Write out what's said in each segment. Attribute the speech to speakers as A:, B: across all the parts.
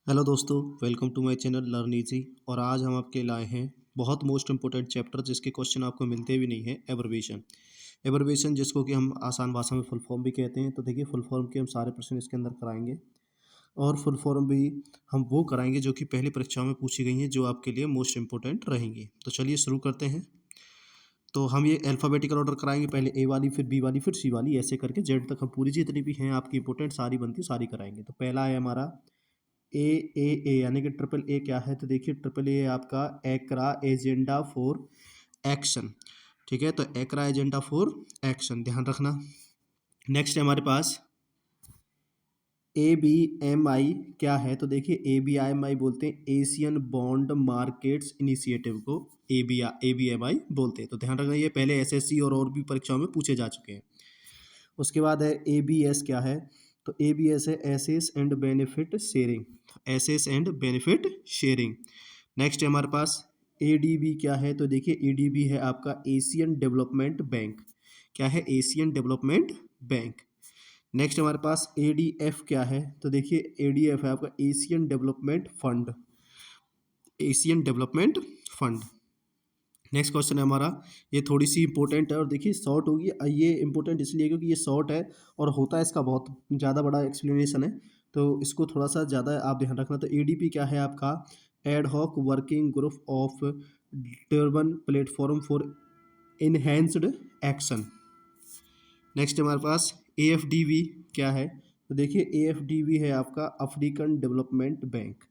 A: Hello दोस्तों, welcome to my channel learn easy. और आज हम आपके लाए हैं बहुत मोस्ट इंपॉर्टेंट चैप्टर जिसके क्वेश्चन आपको मिलते भी नहीं है, एब्रिविएशन। एब्रिविएशन जिसको कि हम आसान भाषा में फुल फॉर्म भी कहते हैं। तो देखिए, फुल फॉर्म के हम सारे प्रश्न इसके अंदर कराएंगे और फुल फॉर्म भी हम वो कराएंगे जो कि पहली परीक्षाओं में पूछी गई हैं, जो आपके लिए मोस्ट इंपॉर्टेंट रहेंगी। तो चलिए शुरू करते हैं। तो हम ये अल्फ़ाबेटिकल ऑर्डर कराएंगे, पहले ए वाली, फिर बी वाली, फिर सी वाली, ऐसे करके जेड तक हम पूरी जितनी भी हैं आपकी इंपॉर्टेंट सारी बनती सारी कराएंगे। तो पहला है हमारा ए ए ए, यानी कि ट्रिपल ए क्या है। तो देखिए, ट्रिपल ए आपका एक्रा एजेंडा फॉर एक्शन। ठीक है, तो एक्रा एजेंडा फॉर एक्शन ध्यान रखना। नेक्स्ट है हमारे पास ए बी एम आई क्या है। तो देखिए, ए बी आई एम आई बोलते हैं एशियन बॉन्ड मार्केट्स इनिशिएटिव को ए बी एम आई बोलते हैं। तो ध्यान रखना, ये पहले एसएससी और भी परीक्षाओं में पूछे जा चुके हैं। उसके बाद है ए बी एस क्या है। तो ए बी एस है access and benefit sharing. Access and benefit sharing. Next है हमारे पास ए डी बी क्या है। तो देखिए, ए डी बी है आपका एशियन डेवलपमेंट बैंक। क्या है? Asian development bank. नेक्स्ट हमारे पास ए डी एफ क्या है। तो देखिए, ए डी एफ है आपका Asian development fund. Asian development fund. Next question है हमारा, ये थोड़ी सी इंपॉर्टेंट है और देखिए शॉर्ट होगी। ये इंपॉर्टेंट इसलिए क्योंकि ये शॉर्ट है और होता है इसका बहुत ज़्यादा बड़ा एक्सप्लेनेशन है, तो इसको थोड़ा सा ज़्यादा आप ध्यान रखना। तो एडीपी क्या है आपका? Ad hoc working group of Durban platform for enhanced action. Next हमारे पास एएफडीबी क्या है। तो देखिए, एएफडीबी है आपका अफ्रीकन डेवलपमेंट बैंक।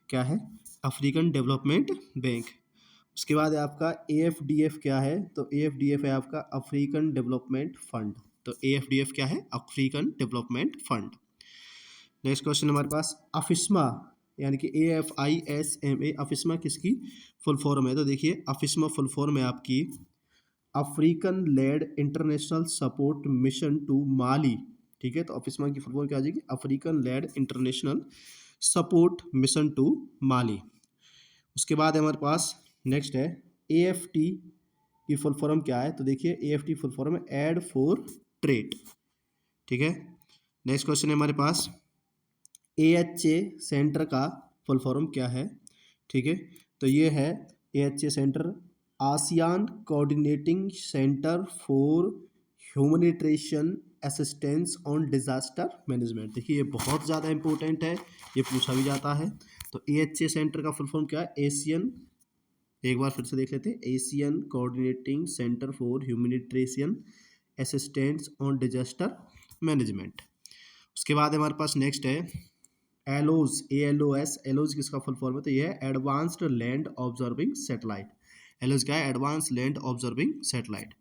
A: क्या है? African development bank. उसके बाद है आपका एएफडीएफ क्या है। तो एएफडीएफ है आपका अफ्रीकन डेवलपमेंट फंड। तो एएफडीएफ क्या है? African development fund. Next question हमारे पास अफिस्मा, यानी कि AFISMA, अफिस्मा किसकी फुल फॉर्म है। तो देखिए, अफिस्मा फुल फॉर्म है आपकी African led international support mission to Mali. ठीक है, तो अफिस्मा की फुल फॉर्म क्या आ जाएगी? African led international support mission to Mali. उसके बाद हमारे पास नेक्स्ट है AFT की फुल फॉर्म क्या है। तो देखिए, AFT फुल फॉर्म है एड फॉर ट्रेड। ठीक है। नेक्स्ट क्वेश्चन है हमारे पास AHA सेंटर का फुल फॉर्म क्या है। ठीक है, तो ये है AHA centre ASEAN coordinating centre for humanitarian assistance on disaster management. देखिए, ये बहुत ज़्यादा इंपॉर्टेंट है, ये पूछा भी जाता है। तो AHA सेंटर का फुल फॉर्म क्या है? एशियन, एक बार फिर से देख लेते हैं, Asian coordinating centre for humanitarian assistance on disaster management. उसके बाद हमारे पास नेक्स्ट है एलोज, ALOS। एलोज किसका फुल फॉर्म है? तो ये है एडवांस्ड लैंड ऑब्जर्विंग सैटेलाइट। एलोज क्या है? Advance land observing satellite.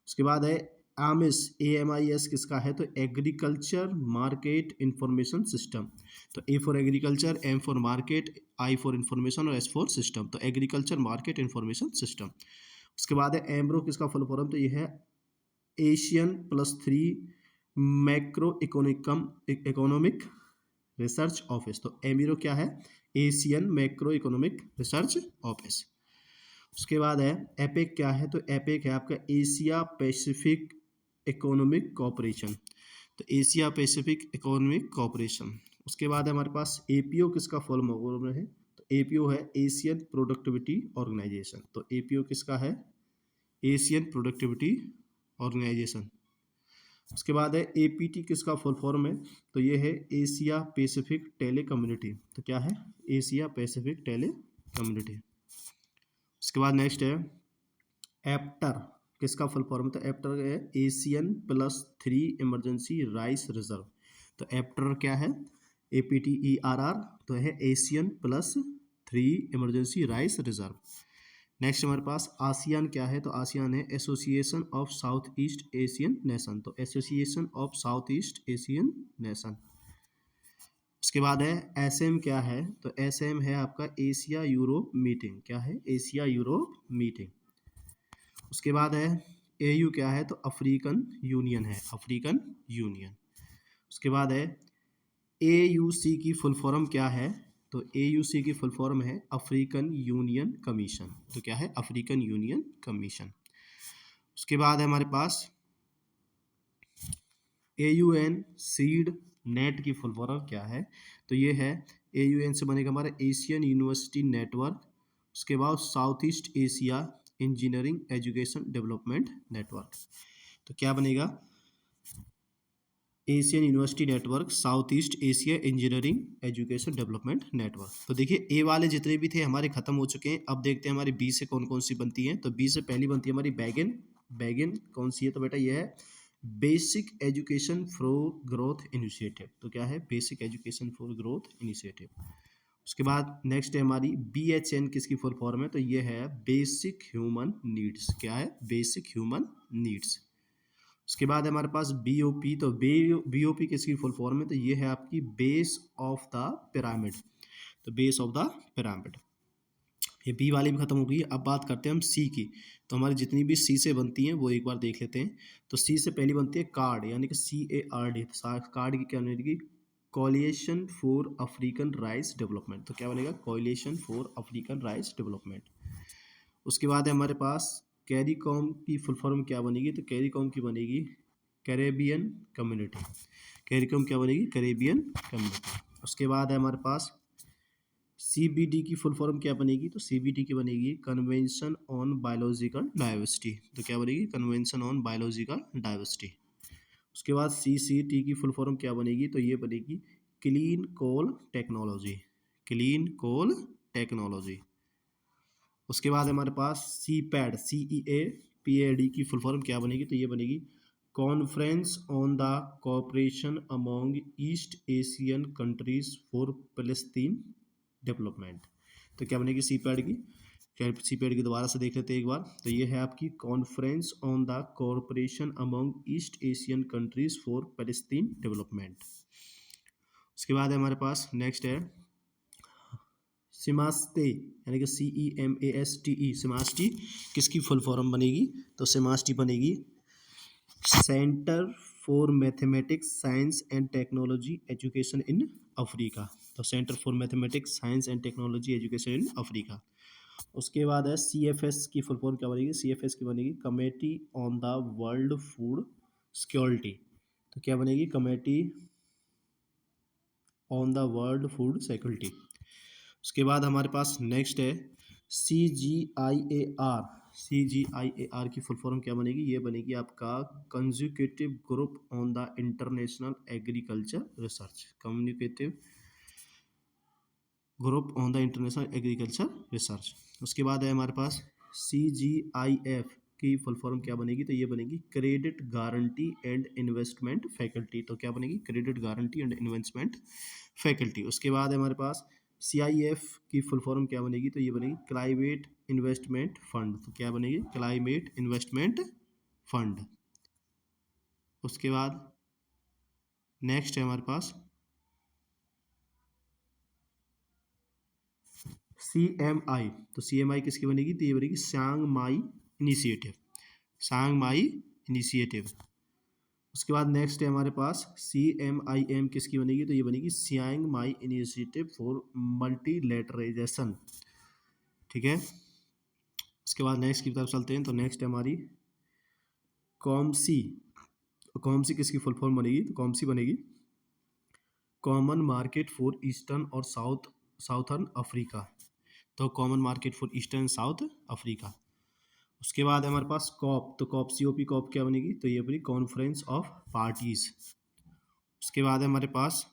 A: उसके बाद है आमिस, AMIS किसका है? तो एग्रीकल्चर मार्केट इंफॉर्मेशन सिस्टम। तो A for agriculture, M for market, I for information और एस फॉर सिस्टम। तो एग्रीकल्चर मार्केट इंफॉर्मेशन सिस्टम। उसके बाद है एमरो किसका फुल फॉर्म? तो ये है एशियन+3 मैक्रो इकोनॉमिक रिसर्च ऑफिस। तो एमिरो क्या है? Asian macro economic research office. उसके बाद है एपेक क्या है। तो एपेक है आपका एशिया पैसिफिक इकोनॉमिक कॉपरेशन। तो एशिया पैसिफिक इकोनॉमिक कॉपरेशन। उसके बाद है हमारे पास एपीओ किसका फुल फॉर्म है। तो एपीओ है एशियन प्रोडक्टिविटी ऑर्गेनाइजेशन। तो एपीओ किसका है? Asian productivity organisation. उसके बाद है एपीटी किसका फुल फॉर्म है। तो ये है एशिया पैसिफिक टेली कम्युनिटी। तो क्या है? Asia Pacific tele community. उसके बाद नेक्स्ट है एप्टर किसका फुल फॉर्म है। तो एप्टर है एशियन+3 इमरजेंसी राइस रिजर्व। तो एप्टर क्या है? APTERR। तो है एशियन+3 इमरजेंसी राइस रिजर्व। नेक्स्ट हमारे पास आसियान क्या है। तो आसियान है association of south east Asian nation. तो association of south east Asian nation. उसके बाद है एसएम क्या है। तो एसएम है आपका एशिया यूरोप मीटिंग। क्या है? Asia Europe meeting. उसके बाद है एयू क्या है। तो अफ्रीकन यूनियन है, अफ्रीकन यूनियन। उसके बाद है AUC की फुल फॉर्म क्या है। तो AUC की फुल फॉर्म है अफ्रीकन यूनियन कमीशन। तो क्या है? African union commission. उसके बाद है हमारे पास AUN सीड नेट की फुल फॉर्म क्या है। तो ये है AUN से बनेगा हमारा एशियन यूनिवर्सिटी नेटवर्क। उसके बाद south east Asia engineering education development network. तो क्या बनेगा, Asian university network, south east Asia engineering education development network. तो देखिए ए वाले जितने भी थे हमारे खत्म हो चुके हैं। अब देखते हैं हमारे बी से कौन कौन सी बनती हैं। तो बी से पहली बनती है हमारी बैगन। बैगन कौन सी है, तो बेटा ये है basic education for growth initiative. तो क्या है, basic education for growth initiative. उसके बाद नेक्स्ट है हमारी BHN, किसकी फुल फॉर्म है, तो ये है बेसिक ह्यूमन नीड्स। क्या है, बेसिक ह्यूमन नीड्स। उसके बाद है हमारे पास BOP। तो BOP किसकी फुल फॉर्म है, तो ये है आपकी बेस ऑफ द पिरामिड। तो बेस ऑफ द पिरामिड, ये बी वाली भी खत्म हो गई। अब बात करते हैं हम सी की। तो हमारी जितनी भी सी से बनती हैं वो एक बार देख लेते हैं। तो सी से पहली बनती है कार्ड, यानी कि CARD। कार्ड की क्या बनेगी, coalition for African rice development. तो क्या बनेगा, coalition for African rice development. उसके बाद है हमारे पास कैरीकॉम की फुल फॉर्म क्या बनेगी, तो कैरीकॉम की बनेगी कैरेबियन कम्युनिटी। कैरीकॉम क्या बनेगी, कैरेबियन कम्युनिटी। उसके बाद है हमारे पास CBD की फुल फॉर्म क्या बनेगी, तो CBD की बनेगी कन्वेंशन ऑन बायोलॉजिकल डाइवर्सिटी। तो क्या बनेगी, कन्वेंशन ऑन बायोलॉजिकल डाइवर्सिटी। उसके बाद CCT की फुल फॉर्म क्या बनेगी, तो ये बनेगी clean coal technology. Clean coal technology. उसके बाद हमारे पास CPAD, CEAPAD की फुल फॉर्म क्या बनेगी, तो ये बनेगी conference on the cooperation among East Asian countries for Palestine development. तो क्या बनेगी CPAD की, CPAD की दोबारा से देख लेते हैं एक बार। तो ये है आपकी conference on the cooperation among East Asian countries for Palestine development. उसके बाद है हमारे पास नेक्स्ट है सिमास्टे, यानी कि CEMASTE। सिमास्टी किसकी फुल फॉर्म बनेगी, तो सिमास्टी बनेगी centre for mathematics science and technology education in Africa. तो centre for mathematics science and technology education in Africa. उसके बाद है CFS की फुल फॉर्म क्या बनेगी, CFS की बनेगी committee on the world food security. तो क्या बनेगी, committee on the world food security. उसके बाद हमारे पास नेक्स्ट है CGIAR। CGIAR की फुल फॉर्म क्या बनेगी, ये बनेगी आपका conjugative group on the international agriculture research. Communicative group on the international agriculture research. उसके बाद है हमारे पास CGIF की फुल फॉर्म क्या बनेगी, तो ये बनेगी credit guarantee and investment faculty. तो क्या बनेगी, credit guarantee and investment faculty. उसके बाद है हमारे पास CIF की फुल फॉर्म क्या बनेगी, तो ये बनेगी क्लाइमेट इन्वेस्टमेंट फंड। तो क्या बनेगी, क्लाइमेट इन्वेस्टमेंट फंड। उसके बाद नेक्स्ट है हमारे पास CMI। तो CMI किसकी बनेगी, तो ये बनेगी सांग माई इनिशिएटिव। सांग माई इनिशिएटिव। उसके बाद नेक्स्ट है हमारे पास CMIM किसकी बनेगी, तो ये बनेगी सियांग माई इनिशिएटिव फॉर मल्टीलेटराइजेशन। ठीक है। उसके बाद नेक्स्ट की तरफ चलते हैं। तो नेक्स्ट है हमारी कॉमसी। कॉमसी किसकी फुल फॉर्म बनेगी, तो कॉमसी बनेगी कॉमन मार्केट फॉर ईस्टर्न और साउथर्न अफ्रीका। तो common market for eastern south Africa. उसके बाद है हमारे पास कॉप। तो COP कॉप क्या बनेगी, तो ये बनी कॉन्फ्रेंस ऑफ पार्टीज। उसके बाद है हमारे पास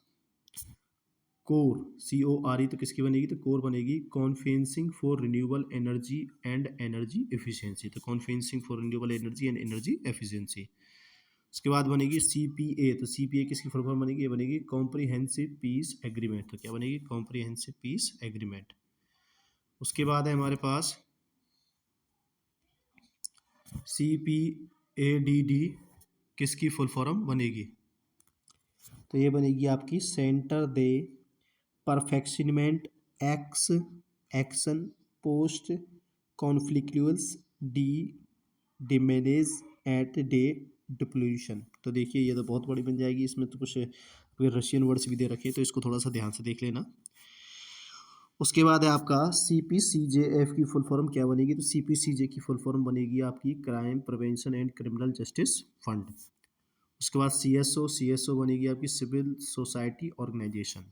A: कोर, CORE। तो किसकी बनेगी, तो कोर बनेगी conferencing for renewable energy and energy efficiency. तो conferencing for renewable energy and energy efficiency. उसके बाद बनेगी CPA। तो CPA किसकी फुल फॉर्म बनेगी, ये बनेगी कॉम्प्रिहेंसिव पीस एग्रीमेंट। तो क्या बनेगी, कॉम्प्रिहेंसिव पीस एग्रीमेंट। उसके बाद है हमारे पास CPADD किसकी फुल फॉर्म बनेगी, तो ये बनेगी आपकी सेंटर दे परफेक्शनमेंट एक्स एक्शन पोस्ट कॉन्फ्लिक्चुअल्स डी डिमेनेज एट डे डिप्लोशन। तो देखिए ये तो बहुत बड़ी बन जाएगी, इसमें तो कुछ रशियन वर्ड्स भी दे रखे हैं, तो इसको थोड़ा सा ध्यान से देख लेना। उसके बाद है आपका CPCJF की फुल फॉर्म क्या बनेगी, तो CPCJ की फुल फॉर्म बनेगी आपकी crime prevention and criminal justice fund. उसके बाद CSO बनेगी आपकी सिविल सोसाइटी ऑर्गेनाइजेशन।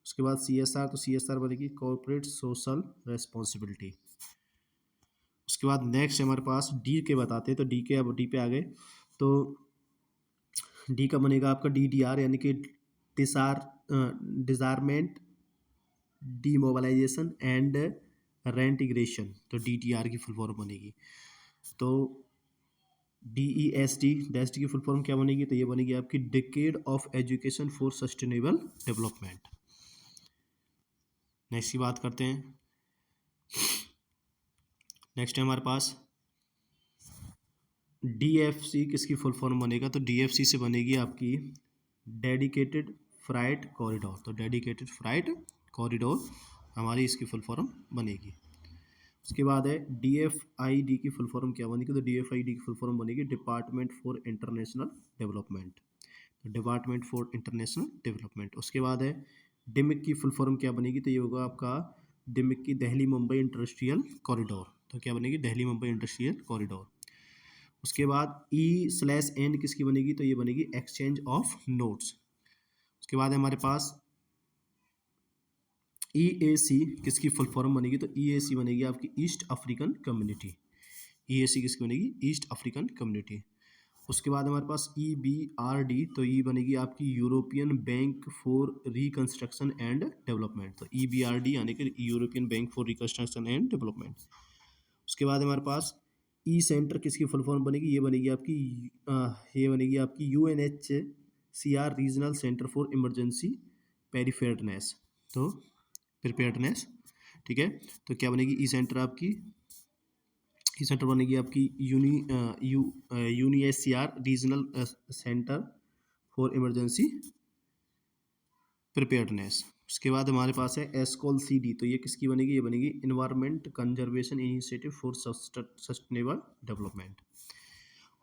A: उसके बाद CSR, तो CSR बनेगी कॉर्पोरेट सोशल रेस्पॉन्सिबिलिटी। उसके बाद नेक्स्ट हमारे पास डी के बताते हैं, तो डी के, अब डी पे आ गए, तो डी का बनेगा आपका DDR, यानी कि डिसार डिजारमेंट, डीमोबिलाइजेशन एंड रेंटिग्रेशन, तो DDR की फुल फॉर्म बनेगी। तो DEST, डेस्ट की फुल फॉर्म क्या बनेगी, तो ये बनेगी आपकी decade of education for sustainable development. Next की बात करते हैं। नेक्स्ट है हमारे पास DFC, किसकी फुल फॉर्म बनेगा, तो DFC से बनेगी आपकी डेडिकेटेड फ्राइट कॉरिडोर, तो डेडिकेटेड फ्राइट कॉरिडोर हमारी इसकी फुल फॉर्म बनेगी। उसके बाद है DFID की फुल फॉर्म क्या बनेगी, तो DFID की फुल फॉर्म बनेगी department for international development, department for international development. उसके बाद है डिमिक की फुल फॉर्म क्या बनेगी, तो ये होगा आपका डिमिक की दिल्ली मुंबई इंडस्ट्रियल कॉरिडोर, तो क्या बनेगी दिल्ली मुंबई इंडस्ट्रियल कॉरिडोर। उसके बाद E/N किसकी बनेगी, तो ये बनेगी एक्सचेंज ऑफ नोट्स। उसके बाद है हमारे पास EAC, किसकी फुल फॉर्म बनेगी, तो EAC बनेगी आपकी ईस्ट अफ्रीकन कम्युनिटी, EAC किसकी बनेगी ईस्ट अफ्रीकन कम्युनिटी। उसके बाद हमारे पास EBRD, तो ये बनेगी आपकी European bank for reconstruction and development, तो EBRD यानी कि European bank for reconstruction and development. उसके बाद हमारे पास ई सेंटर, किसकी फुल फॉर्म बनेगी, ये बनेगी आपकी UNHCR regional centre for emergency preparedness, तो प्रिपेयर्डनेस, ठीक है। तो क्या बनेगी ई सेंटर आपकी, ई सेंटर बनेगी आपकी UNHCR regional centre for emergency preparedness. उसके बाद हमारे पास है ESCOL-CD, तो ये किसकी बनेगी, ये बनेगी environment conservation initiative for sustainable development.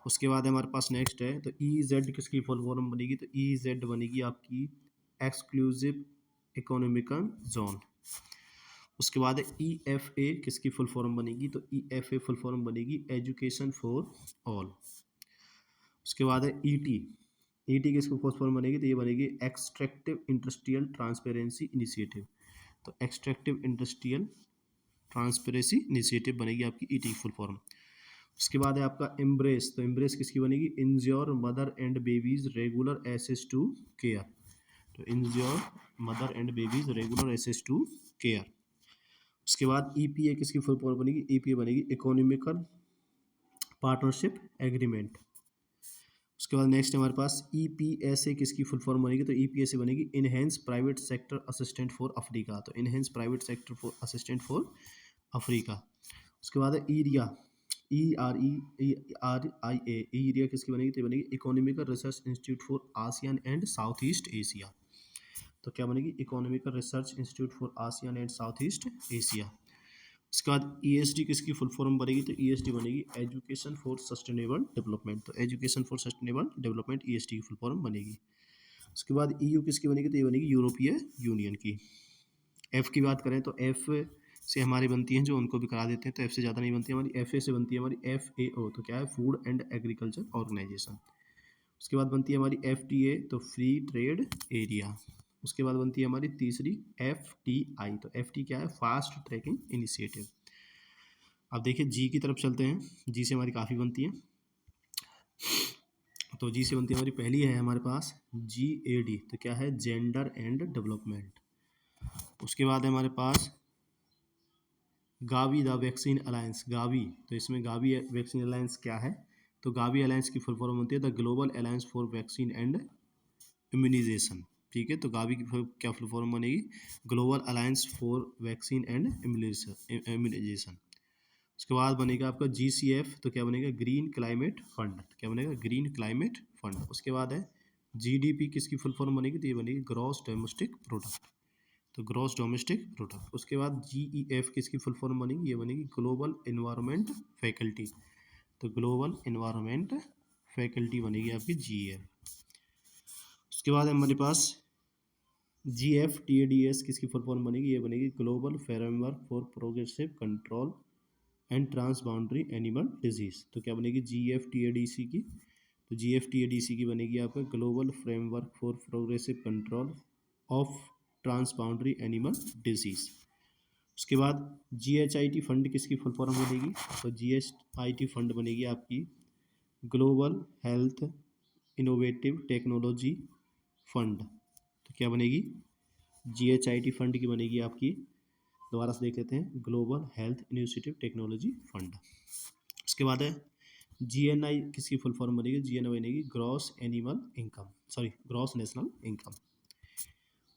A: उसके बाद हमारे पास नेक्स्ट है, तो EZ किसकी फुल फॉर्म बनेगी, तो EZ बनेगी आपकी एक्सक्लूसिव इकोनॉमिकल जोन। उसके बाद है EFA, किसकी फुल फॉर्म बनेगी, तो EFA फुल फॉर्म बनेगी एजुकेशन फॉर ऑल। उसके बाद है ET किसकी फुल फॉर्म बनेगी, तो ये बनेगी एक्सट्रैक्टिव इंडस्ट्रियल ट्रांसपेरेंसी इनिशिएटिव, तो एक्सट्रैक्टिव इंडस्ट्रियल ट्रांसपेरेंसी इनिशिएटिव बनेगी आपकी ET की फुल फॉर्म। उसके बाद है आपका एम्ब्रेस, तो एम्ब्रेस किसकी बनेगी ensure mother and babies regular access to care, तो ensure mother and babies regular access to care. उसके बाद EPA किसकी फुल फॉर्म बनेगी, EPA बनेगी इकोनॉमिकल पार्टनरशिप एग्रीमेंट। उसके बाद नेक्स्ट हमारे पास EPSA किसकी फुल फॉर्म बनेगी, तो EPSA बनेगी enhance private sector assistant for Africa, तो enhance private sector for assistant for Africa. उसके बाद है ERIA, ERIA किसकी बनेगी, तो बनेगी economical research institute for ASEAN and south east Asia, तो क्या बनेगी economical research institute for ASEAN and south east Asia. उसके बाद ESD किसकी फुल फॉर्म बनेगी, तो ESD बनेगी एजुकेशन फॉर सस्टेनेबल डेवलपमेंट, तो education for sustainable development ESD की फुल फॉर्म बनेगी। उसके बाद EU किसकी बनेगी, तो ये बनेगी यूरोपीय यूनियन की। F की बात करें तो F से हमारी बनती हैं, जो उनको भी करा देते हैं, तो F से ज़्यादा नहीं बनती हमारी, FA से बनती है हमारी FAO, तो क्या है फूड एंड एग्रीकल्चर ऑर्गेनाइजेशन। उसके बाद बनती है हमारी FTA, तो फ्री ट्रेड एरिया। उसके बाद बनती है हमारी तीसरी FTI, तो FT क्या है फास्ट ट्रैकिंग इनिशिएटिव। अब देखिए जी की तरफ चलते हैं, जी से हमारी काफ़ी बनती है, तो जी से बनती है हमारी पहली है हमारे पास GAD, तो क्या है जेंडर एंड डेवलपमेंट। उसके बाद है हमारे पास Gavi the vaccine alliance, Gavi, तो इसमें गावी वैक्सीन अलायंस क्या है, तो गावी अलायंस की फुल फॉर्म होती है the global alliance for vaccine and immunisation, ठीक है। तो गावी की क्या फुल फॉर्म बनेगी global alliance for vaccine and immunisation. उसके बाद बनेगा आपका GCF, तो क्या बनेगा ग्रीन क्लाइमेट फंड, क्या बनेगा ग्रीन क्लाइमेट फंड। उसके बाद है GDP किसकी फुल फॉर्म बनेगी, तो ये बनेगी ग्रॉस डोमेस्टिक प्रोडक्ट, तो ग्रॉस डोमेस्टिक प्रोडक्ट। उसके बाद GEF किसकी फुल फॉर्म बनेगी, ये बनेगी ग्लोबल इन्वायरमेंट फैकल्टी, तो ग्लोबल इन्वायरमेंट फैकल्टी बनेगी आपकी GEF। उसके बाद हमारे पास GFTADS किसकी फुल फॉर्म बनेगी, ये बनेगी global framework for progressive control and transboundary animal disease, तो क्या बनेगी GFTADC की, तो GFTADC की बनेगी आपका global framework for progressive control of transboundary animal disease. उसके बाद GHIT फंड किसकी फुल फॉर्म बनेगी, तो GHIT फंड बनेगी आपकी global health innovative technology fund. तो क्या बनेगी, GHIT फंड की बनेगी आपकी, दोबारा से देख लेते हैं, global health initiative technology fund. उसके बाद है GNI किसकी फुल फॉर्म बनेगी, GNI बनेगी gross animal income, sorry gross national income.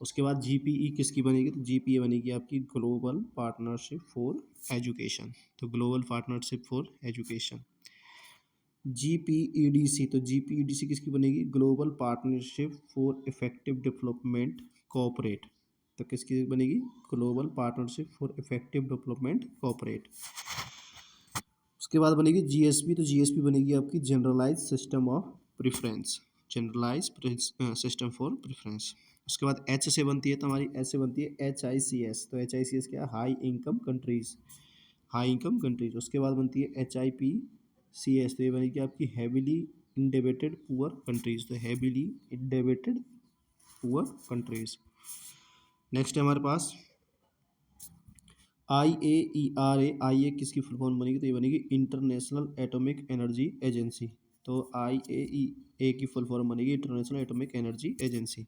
A: उसके बाद GPE किसकी बनेगी, तो GPE बनेगी आपकी ग्लोबल पार्टनरशिप फॉर एजुकेशन, तो global partnership for education. GPEDC, तो GPEDC किसकी बनेगी, global partnership for effective development cooperate, तो किसकी बनेगी, global partnership for effective development cooperate. उसके बाद बनेगी GSP, तो GSP बनेगी आपकी generalise system of preference, generalise system for preference. उसके बाद H से बनती है, तो हमारी H से बनती है HICS, तो HICS क्या है, high income countries, high income countries. उसके बाद बनती है HIPCS, तो ये बनेगी आपकी हैविली इंडेबिटेड पुअर कंट्रीज, तो हैविली इंडेबिटेड पुअर कंट्रीज। नेक्स्ट है हमारे पास IAERA, IA किसकी फुल फॉर्म बनेगी, तो ये बनेगी इंटरनेशनल एटॉमिक एनर्जी एजेंसी, तो IAEA की फुल फॉर्म बनेगी इंटरनेशनल एटॉमिक एनर्जी एजेंसी।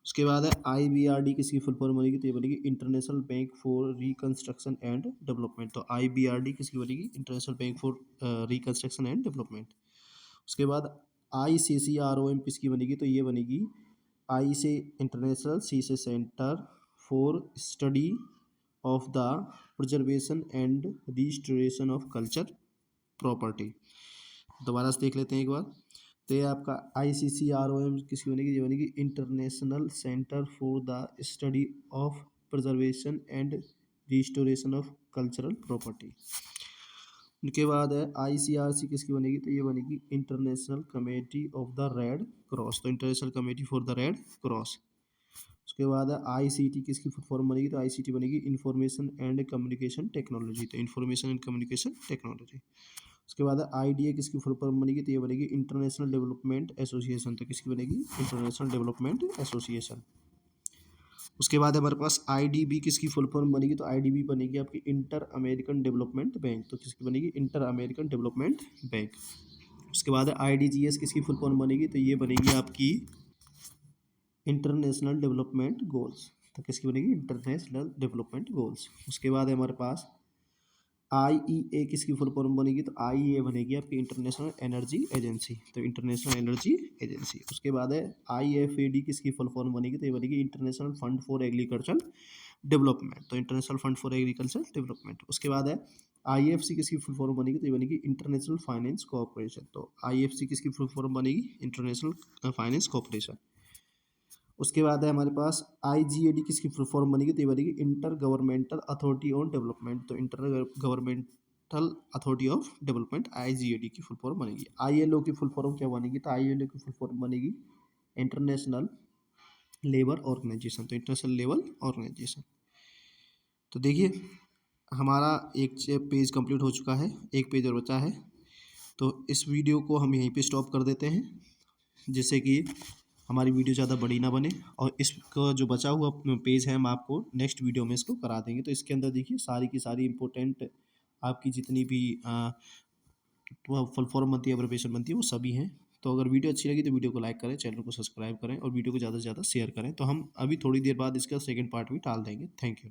A: उसके बाद है IBRD किसकी फुल फॉर्म बनेगी, तो ये बनेगी international bank for reconstruction and development, तो IBRD किसकी बनेगी, international bank for reconstruction and development. उसके बाद ICCROM किसकी बनेगी, तो ये बनेगी आई से इंटरनेशनल सी से centre for study of the preservation and restoration of culture property. दोबारा से देख लेते हैं एक बार, तो ये आपका ICCROM किसकी बनेगी, ये बनेगी international centre for the study of preservation and restoration of cultural property. उनके बाद है ICRC किसकी बनेगी, तो ये बनेगी international committee of the red cross, तो international committee for the red cross. उसके बाद है ICT किसकी फुल फॉर्म बनेगी, तो ICT बनेगी इंफॉर्मेशन एंड कम्युनिकेशन टेक्नोलॉजी, तो इंफॉर्मेशन एंड कम्युनिकेशन टेक्नोलॉजी। उसके बाद है IDA किसकी फुल फॉर्म बनेगी, तो ये बनेगी इंटरनेशनल डेवलपमेंट एसोसिएशन, तो किसकी बनेगी, इंटरनेशनल डेवलपमेंट एसोसिएशन। उसके बाद हमारे पास IDB किसकी फुल फॉर्म बनेगी, तो IDB बनेगी आपकी इंटर अमेरिकन डेवलपमेंट बैंक, तो किसकी बनेगी, इंटर अमेरिकन डेवलपमेंट बैंक। उसके बाद है IDGS किसकी फुल फॉर्म बनेगी, तो ये बनेगी आपकी इंटरनेशनल डेवलपमेंट गोल्स, तो किसकी बनेगी, इंटरनेशनल डेवलपमेंट गोल्स। उसके बाद है हमारे पास IEA किसकी फुल फॉर्म बनेगी, तो IEA बनेगी आपकी इंटरनेशनल एनर्जी एजेंसी, तो इंटरनेशनल एनर्जी एजेंसी। उसके बाद है IFAD किसकी फुल फॉर्म बनेगी, तो ये बनेगी international fund for agriculture development, तो international fund for agriculture development. उसके बाद है IFC किसकी फुल फॉर्म बनेगी, तो ये बनेगी इंटरनेशनल फाइनेंस कॉर्पोरेशन, तो IFC किसकी फुल फॉर्म बनेगी, इंटरनेशनल फाइनेंस कॉर्पोरेशन। उसके बाद है हमारे पास IGAD किसकी फुल फॉर्म बनेगी, तो ये बनेगी intergovernmental authority on development, तो intergovernmental authority of development IGAD की फुल फॉर्म बनेगी। ILO की फुल फॉर्म क्या बनेगी, तो ILO की फुल फॉर्म बनेगी इंटरनेशनल लेबर ऑर्गेनाइजेशन, तो इंटरनेशनल लेबर ऑर्गेनाइजेशन। तो देखिए हमारा एक पेज कंप्लीट हो चुका है, एक पेज और बचा है, तो इस वीडियो को हम यहीं पे स्टॉप कर देते हैं, जिससे कि हमारी वीडियो ज़्यादा बड़ी ना बने, और इसका जो बचा हुआ पेज है हम आपको नेक्स्ट वीडियो में इसको करा देंगे। तो इसके अंदर देखिए सारी की सारी इंपॉर्टेंट आपकी जितनी भी फुल फॉर्म बनती है, एब्रिविएशन बनती है, वो सभी हैं। तो अगर वीडियो अच्छी लगी तो वीडियो को लाइक करें, चैनल को सब्सक्राइब करें और वीडियो को ज़्यादा से ज़्यादा शेयर करें। तो हम अभी थोड़ी देर बाद इसका सेकंड पार्ट भी डाल देंगे। Thank you.